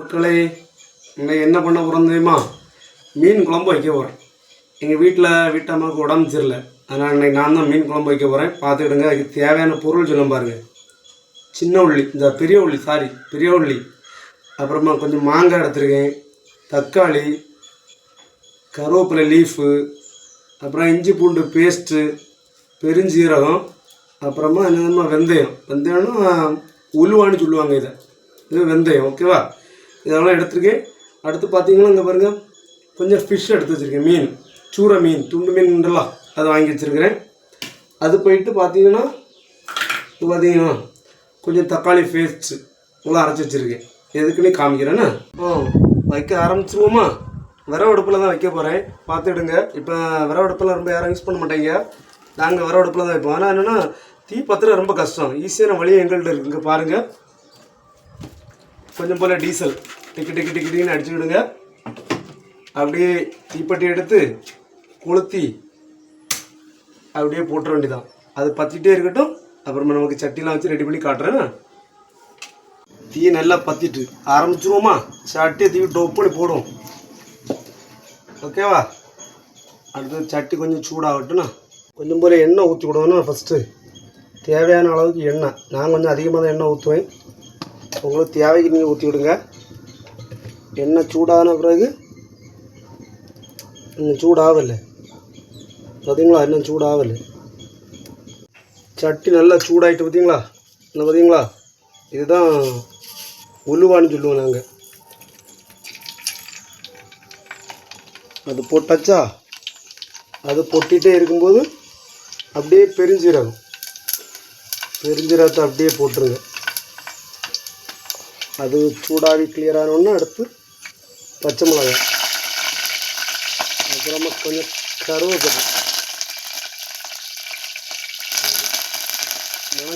மக்களே, இன்னைக்கு என்ன பண்ண போகிறோம் தெரியுமா? மீன் குழம்பு வைக்க போகிறேன். எங்கள் வீட்டம்மாவுக்கு உடம்பு சரியில்லை, அதனால் இன்றைக்கி நான் தான் மீன் குழம்பு வைக்க போகிறேன். பார்த்துக்கிடுங்க. அதுக்கு தேவையான பொருள் சொல்ல பாருங்கள். சின்ன உள்ளி, இந்த பெரிய உள்ளி, அப்புறமா கொஞ்சம் மாங்காய் எடுத்துருக்கேன், தக்காளி, கருவேப்பிலை லீஃபு, அப்புறம் இஞ்சி பூண்டு பேஸ்ட்டு, பெருஞ்சீரகம், அப்புறமா என்னென்னமா வெந்தயம்னா உலுவான்னு சொல்லுவாங்க. இது வெந்தயம். ஓகேவா? இதெல்லாம் எடுத்துருக்கேன். அடுத்து பார்த்தீங்கன்னா இங்கே பாருங்கள், கொஞ்சம் ஃபிஷ் எடுத்து வச்சுருக்கேன். மீன், சூரை மீன், துண்டு மீன்லாம் அதை வாங்கி வச்சுருக்கிறேன். அது போயிட்டு பார்த்தீங்கன்னா கொஞ்சம் தக்காளி பேஸ்ட்டு நல்லா அரைச்சி வச்சுருக்கேன். எதுக்குன்னே காமிக்கிறேன்னா வைக்க ஆரம்பிச்சிருவோமா? விரவு அடுப்பில் தான் வைக்க போகிறேன். பார்த்துடுங்க. இப்போ விரவு அடுப்பில் ரொம்ப யாரும் யூஸ் பண்ண மாட்டேங்க. நாங்கள் விரவு அடுப்பில் தான் வைப்போம். ஆனால் என்னென்னா தீ பத்திரம் ரொம்ப கஷ்டம். ஈஸியான வழியை எங்கள்கிட்ட இருக்குது. இங்கே பாருங்கள், கொஞ்சம் போல் டீசல் டிக்கின்னு அடிச்சுக்கிடுங்க. அப்படியே தீப்பெட்டி எடுத்து கொளுத்தி அப்படியே போட்டுற வேண்டியதான். அது பற்றிட்டே இருக்கட்டும். அப்புறமா நமக்கு சட்டிலாம் வச்சு ரெடி பண்ணி காட்டுறேன். தீ நல்லா பற்றிட்டு ஆரம்பிச்சிருவோமா? சட்டியை தீ டோப் பண்ணி போடுவோம். ஓகேவா? அடுத்து சட்டி கொஞ்சம் சூடாகட்டும்னா கொஞ்சம் போல் எண்ணெய் ஊற்றி விடுவோன்னா. ஃபஸ்ட்டு தேவையான அளவுக்கு எண்ணெய். நான் கொஞ்சம் அதிகமாக தான் எண்ணெய் ஊற்றுவேன். உங்களுக்கு தேவைக்கு நீங்கள் ஊற்றி விடுங்க. எண்ணெய் சூடான பிறகு இன்னும் சூடாகலை பார்த்தீங்களா? இன்னும் சூடாகலை. சட்டி நல்லா சூடாகிட்டு பார்த்தீங்களா? என்ன பார்த்தீங்களா? இதுதான் உலுவான்னு சொல்லுவோம் நாங்கள். அது போட்டாச்சா? அது பொட்டிகிட்டே இருக்கும்போது அப்படியே பெருஞ்சீரகத்தை அப்படியே போட்டுருங்க. அது சூடாகி கிளியரானோன்னா அடுத்து பச்சை மிளகாய், அப்புறமா கொஞ்சம் கருவேப்பிலை,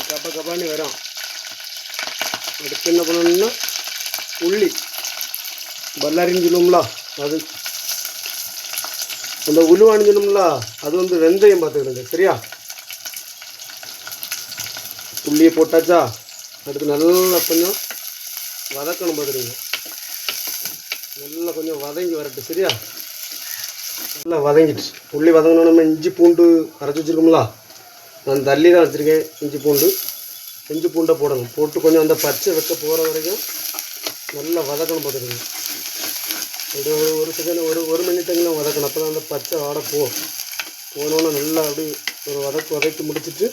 கப்பான்னு வரும். அடுத்து என்ன பண்ணணும்னா உள்ளி, பல்லாரின்னு சொல்லுவோம்ல அது, அந்த உலுவான்னு சொல்லுவோம்ல அது வெந்தயம் பார்த்துக்கிடுங்க. சரியா? உள்ளியை போட்டாச்சா? அடுத்து நல்லா கொஞ்சம் வதக்கணும். பார்த்துருங்க, நல்லா கொஞ்சம் வதங்கி வரட்டு. சரியா? நல்லா வதங்கிடுச்சு. உள்ளி வதங்கணும். நம்ம இஞ்சி பூண்டு அரைச்சி வச்சுருக்கோம்ல, நான் தள்ளி தான் வச்சுருக்கேன். இஞ்சி பூண்டை போடணும். போட்டு கொஞ்சம் அந்த பச்சை வைக்க போகிற வரைக்கும் நல்லா வதக்கணும். பார்த்துருங்க, ஒரு செகண்ட் ஒரு மினிட்டுங்கெல்லாம் வதக்கணும். அப்போ தான் அந்த பச்சை வாடை போனோன்னா நல்லா அப்படி ஒரு வதக்கி முடிச்சுட்டு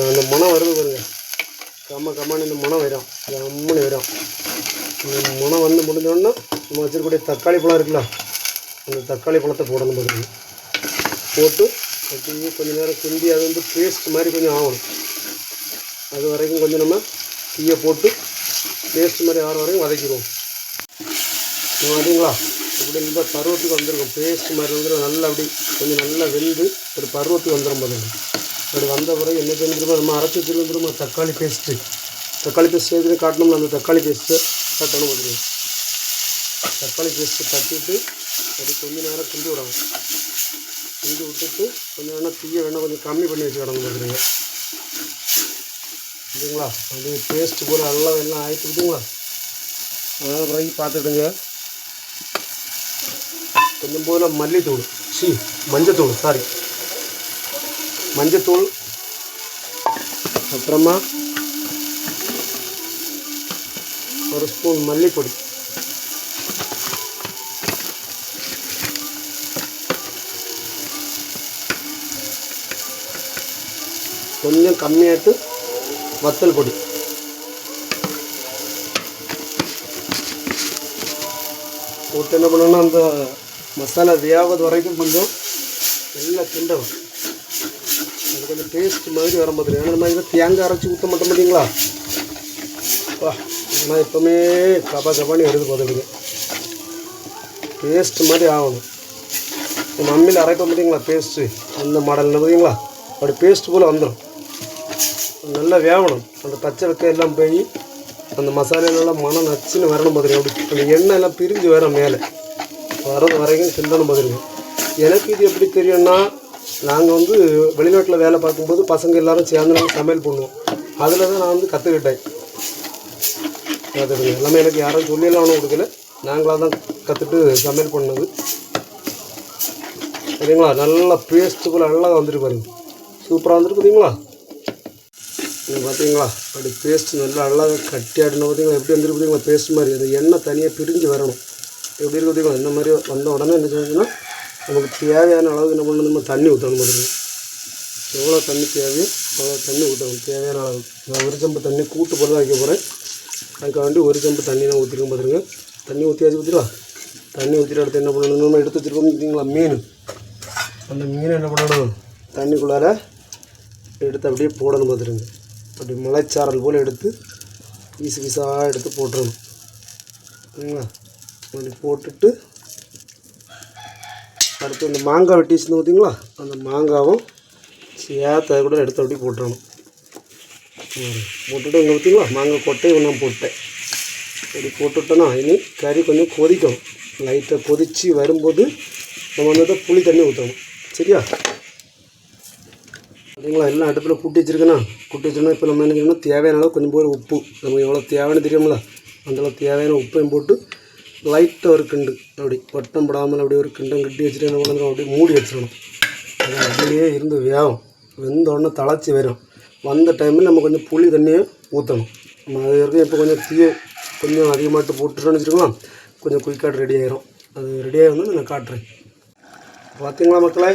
அந்த மணம் வருது பாருங்க. கம்மான்னு இந்த மணம் வரும், அம்மனு வரும். இந்த மணம் முடிஞ்சோன்னா நம்ம வச்சுருக்கக்கூடிய தக்காளி பழம் இருக்குல்ல, அந்த தக்காளி பழத்தை போடணும். பார்த்துருங்க, போட்டு அப்படியே கொஞ்சம் நேரம் கிண்டி அது பேஸ்ட் மாதிரி கொஞ்சம் ஆகணும். அது வரைக்கும் கொஞ்சம் நம்ம தீயை போட்டு பேஸ்ட் மாதிரி ஆகிற வரைக்கும் வதக்கிடுவோம். பார்த்தீங்களா? இப்படி இந்த பருவத்துக்கு வந்துருக்கும். பேஸ்ட் மாதிரி நல்லா அப்படி கொஞ்சம் நல்லா வெந்து ஒரு பருவத்துக்கு வந்துடும். பாருங்க, அப்படி வந்த பிறகு என்ன செஞ்சுருப்போம், நம்ம அரைச்சி வச்சுருந்துருமா தக்காளி பேஸ்ட்டு சேர்த்து காட்டணும்னா அந்த தக்காளி பேஸ்ட்டு தட்டணும். பார்த்துருவோம், தக்காளி பேஸ்ட்டு தட்டிட்டு அப்படி கொஞ்சம் நேரம் கிண்டி விடணும். கிண்டி விட்டுட்டு கொஞ்சம் நேரம் தீயை வேணால் கொஞ்சம் கம்மி பண்ணி வச்சுக்கிடணும். பார்த்துருங்க, சரிங்களா? அது பேஸ்ட்டு போல் நல்லா எல்லாம் ஆகிட்டு விட்டுங்களா? அதனால் பிறகு பார்த்துட்டுங்க கொஞ்சம் போல் மஞ்சத்தூள், அப்புறமா ஒரு ஸ்பூன் மல்லிப்பொடி, கொஞ்சம் கம்மியாட்டு வத்தல் பொடி, போட்டு என்ன பண்ணணும்னா அந்த மசாலா வேவது வரைக்கும் கொஞ்சம் நல்லா கிண்டணும். அது கொஞ்சம் டேஸ்ட் மாதிரி வர மாதிரி. ஏன்னா நம்ம இதை தேங்காய் அரைச்சி ஊற்ற மாட்டோம் பார்த்தீங்களா? ஆனால் எப்போவுமே கபான்னு எடுத்து பார்த்துடுங்க. பேஸ்ட் மாதிரி ஆகணும். நம்ம அம்மியில் அரைப்போம் பார்த்தீங்களா பேஸ்ட்டு, அந்த மாடலில் பார்த்தீங்களா அப்படி பேஸ்ட் போல் வந்துடும். நல்லா வேகணும். அந்த பச்சை வெக்க எல்லாம் போய் அந்த மசாலாலெல்லாம் மனம் நச்சுன்னு வரணும். பார்த்துருங்க, அப்படி அந்த எண்ணெய் எல்லாம் பிரிஞ்சு வரும். மேலே வரது வரைக்கும் கிண்டணும். பார்த்துருங்க, எனக்கு இது எப்படி தெரியும்னா, நாங்கள் வெளிநாட்டில் வேலை பார்க்கும்போது பசங்க எல்லோரும் சேர்ந்து நாங்கள் சமையல் பண்ணுவோம். அதில் தான் நான் கற்றுக்கிட்டேன். பார்த்துடுங்க. எல்லாமே எனக்கு யாரும் சொல்லியெல்லாம் ஒன்றும் கொடுக்கல, நாங்களாக தான் கற்றுட்டு சமையல் பண்ணது. சரிங்களா? நல்லா பேஸ்ட்டு போல் நல்லா வந்துட்டு பாருங்க, சூப்பராக வந்துட்டு பார்த்தீங்களா? நீங்கள் பார்த்தீங்களா அப்படி பேஸ்ட் நல்லா அழகாக கட்டியாடணும் பார்த்தீங்களா? எப்படி வந்துருக்கு பார்த்தீங்களா? பேஸ்ட் மாதிரி அந்த எண்ணெய் தனியாக பிரிஞ்சு வரணும். எப்படி இருக்கு பார்த்தீங்களா? இந்த மாதிரி வந்த உடனே என்ன செய்யணும்னா நமக்கு தேவையான அளவுக்கு என்ன பண்ணணும், நம்ம தண்ணி ஊற்றணும் பார்த்துருங்க. எவ்வளோ தண்ணி தேவையோ அவ்வளோ தண்ணி ஊற்றணும், தேவையான அளவு. நான் ஒரு செம்பு தண்ணி கூட்டு போட்டு தான் வைக்க போகிறேன். அதுக்காண்டி ஒரு செம்பு தண்ணி தான் ஊற்றிருக்கோம் பார்த்துருங்க. தண்ணி ஊற்றியாச்சு ஊற்றிடலாம். தண்ணி ஊற்றிட்டு அடுத்து என்ன பண்ணணும், நம்ம எடுத்து வச்சுருக்கோம் பார்த்தீங்களா மீன், அந்த மீனை என்ன பண்ணணும் தண்ணிக்குள்ளார எடுத்து அப்படியே போடணும் பார்த்துருங்க. அப்படி மலைச்சாரல் போல் எடுத்து பீஸு பீஸாக எடுத்து போட்டுடணும். சரிங்களா? அப்படி போட்டுட்டு அடுத்து இந்த மாங்காய் வெட்டி வச்சுருந்து பார்த்தீங்களா, அந்த மாங்காவும் சேர்த்து அதை கூட எடுத்து அப்படி போட்டுடணும். போட்டுட்டு இங்கே பார்த்தீங்களா மாங்காய் கொட்டையை ஒன்றும் போட்டேன். அப்படி போட்டுவிட்டோன்னா இனி கறி கொஞ்சம் கொதிக்கணும். லைட்டாக கொதித்து வரும்போது நம்ம வந்து புளி தண்ணி ஊற்றணும். சரியா? சரிங்களா? எல்லாம் அடுப்பில் கூட்டி வச்சுருக்கேன்னா கூட்டி வச்சோன்னா இப்போ நம்ம என்ன செய்யணும், தேவையான அளவு கொஞ்சம் போய் உப்பு, நமக்கு எவ்வளோ தேவைன்னு தெரியுமில்ல, அந்தளவு தேவையான உப்பையும் போட்டு லைட்டாக ஒரு கிண்டு அப்படி வட்டம் படாமல் அப்படி ஒரு கிண்டம் கட்டி வச்சுட்டு என்ன பண்ணணும், அப்படியே மூடி வச்சிடணும். அது அப்படியே இருந்து வேகும். வெந்த உடனே தளச்சி வரும். வந்த டைமில் நம்ம கொஞ்சம் புளி தண்ணியை ஊற்றணும். நம்ம அது வரைக்கும் இப்போ கொஞ்சம் தீயை கொஞ்சம் அதிகமாகிட்டு போட்டுட்டோன்னு வச்சுருக்கலாம், கொஞ்சம் குயிக்காக ரெடி ஆகிரும். அது ரெடியாக வந்து நான் காட்டுறேன். பார்த்தீங்களா மக்களே,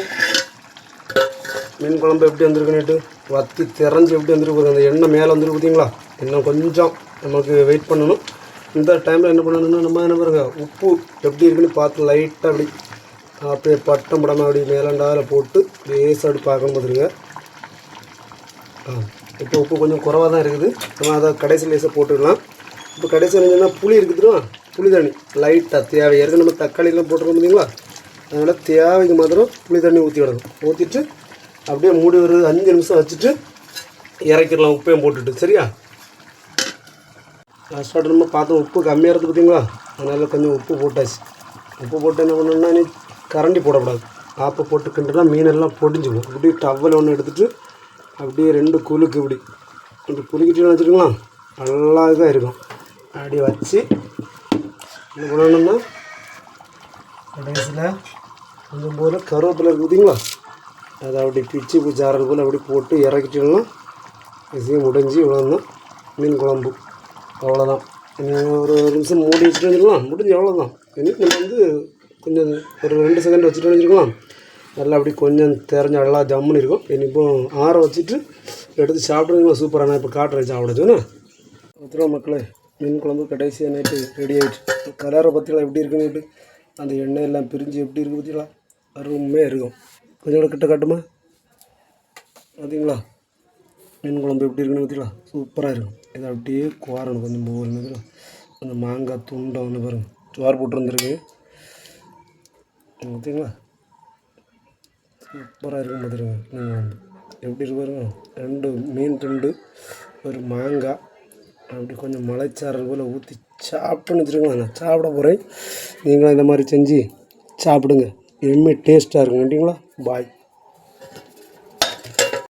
மீன் குழம்பு எப்படி வந்துருக்குன்னுட்டு வத்தி திறஞ்சி எப்படி வந்துருக்கு. அந்த எண்ணெய் மேலே வந்துருக்கு பார்த்தீங்களா? இன்னும் கொஞ்சம் நமக்கு வெயிட் பண்ணணும். இந்த டைமில் என்ன பண்ணணும்னா நம்ம என்ன பாருங்க, உப்பு எப்படி இருக்குன்னு பார்த்து லைட்டாக அப்படி அப்படியே பட்டம் படாமல் அப்படி மேலாண்டாவில் போட்டு லேசாக அப்படி பார்க்கணும் பார்த்துருங்க. இப்போ உப்பு கொஞ்சம் குறவாக தான் இருக்குது, நம்ம அதை கடைசி லேசாக போட்டுக்கலாம். இப்போ கடைசி என்னன்னா புளி இருக்குதுன்னா புளி தண்ணி லைட்டாக தேவை, ஏற்கனவே நம்ம தக்காளிலாம் போட்டுருக்கோம் பார்த்தீங்களா, அதனால் தேவைக்கு மாத்திரம் புளி தண்ணி ஊற்றி விடணும். ஊற்றிட்டு அப்படியே மூடி ஒரு 5 நிமிஷம் வச்சுட்டு இறக்கிடலாம், உப்பையும் போட்டுட்டு. சரியா? லாஸ்ட்டாக நம்ம பார்த்தோம் உப்பு கம்மியாக இருக்குது பார்த்தீங்களா, அதனால் கொஞ்சம் உப்பு போட்டாச்சு. உப்பு போட்டு என்ன பண்ணணும்னா நீ கரண்டி போடக்கூடாது, ஆப்பை போட்டு கிண்டுனா மீனெல்லாம் பொடிஞ்சுக்கும். இப்படி டவல் ஒன்று எடுத்துகிட்டு அப்படியே 2 குலுக்கு இப்படி குலுக்கிட்டு வச்சுருக்கலாம், அழகாக இருக்கும். அப்படி வச்சு என்ன பண்ணணும்னா கடைசியில் கொஞ்சம் போல் கருவேப்பிலை இருக்குது பார்த்தீங்களா, அதை அப்படி பிச்சு பூச்சாறது போல் அப்படி போட்டு இறக்கிட்டோம்னா விஷயம் முடிஞ்சு இவ்வளோதான் மீன் குழம்பு. அவ்வளோதான். ஒரு நிமிஷம் மூடி வச்சுட்டு வச்சுருக்கலாம், முடிஞ்சு அவ்வளோதான். இனி நம்ம வந்து கொஞ்சம் ஒரு 2 செகண்ட் வச்சுட்டு வச்சுருக்கலாம், நல்லா அப்படி கொஞ்சம் தெரிஞ்ச நல்லா ஜம்முன்னு இருக்கும். இனி இப்போ ஆற வச்சுட்டு எடுத்து சாப்பிட்றதுங்களா சூப்பராக. நான் இப்போ காட்டுறேன் சாப்பிடுச்சுன்னா. ஒத்துருவா மக்களே, மீன் குழம்பு கடைசியாக நைட்டு ரெடி ஆகிடுச்சு. கலரை பற்றிலாம் எப்படி இருக்குன்னுட்டு அந்த எண்ணெய் எல்லாம் பிரிஞ்சு எப்படி இருக்குது பற்றிலாம் அருமையாக இருக்கும். கொஞ்சம் கிட்ட காட்டுமா பார்த்தீங்களா? மீன் குழம்பு எப்படி இருக்குன்னு பார்த்தீங்களா, சூப்பராக இருக்கும். இதை அப்படியே குவாரணும் கொஞ்சம் போகணும். அந்த மாங்காய் துண்டை ஒன்று பாருங்கள், சோறு போட்டுருந்துருக்கு பார்த்தீங்களா, சூப்பராக இருக்கும் பார்த்துருங்க. நீங்கள் வந்து எப்படி இருக்கு பாருங்க, 2 மீன் துண்டு ஒரு மாங்காய் அப்படி கொஞ்சம் மலைச்சாரல் போல் ஊற்றி சாப்பிட்டுன்னு வச்சுருக்கோங்க. நான் சாப்பிட போகிறேன், நீங்களும் இந்த மாதிரி செஞ்சு சாப்பிடுங்க, எம்மே டேஸ்ட்டாக இருக்கும். கேட்டிங்களா? பாய்.